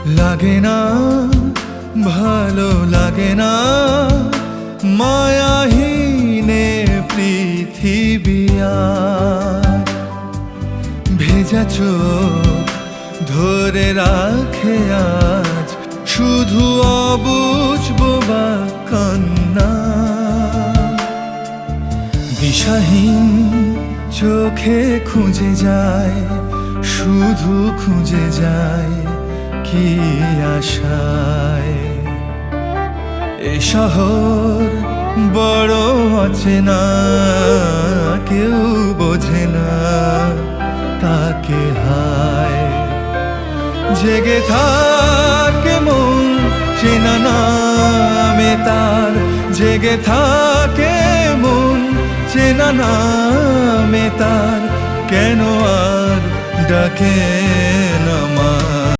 লাগে না, ভালো লাগে না, মায়াহীনে পৃথিবী আর। ভেজা চোখ ধরে রাখে আজ শুধু অবুঝ বোবা কান্না। দিশাহীন চোখে খুঁজে যায়, শুধু খুঁজে যায় কি আশায়। এ শহর বড় অচেনা, কেউ বোঝে না তাকে হায়। জেগে থাকে মন চেনা নামে তার, জেগে থাকে মন চেনা নামে তার, কেন আর ডাকে না।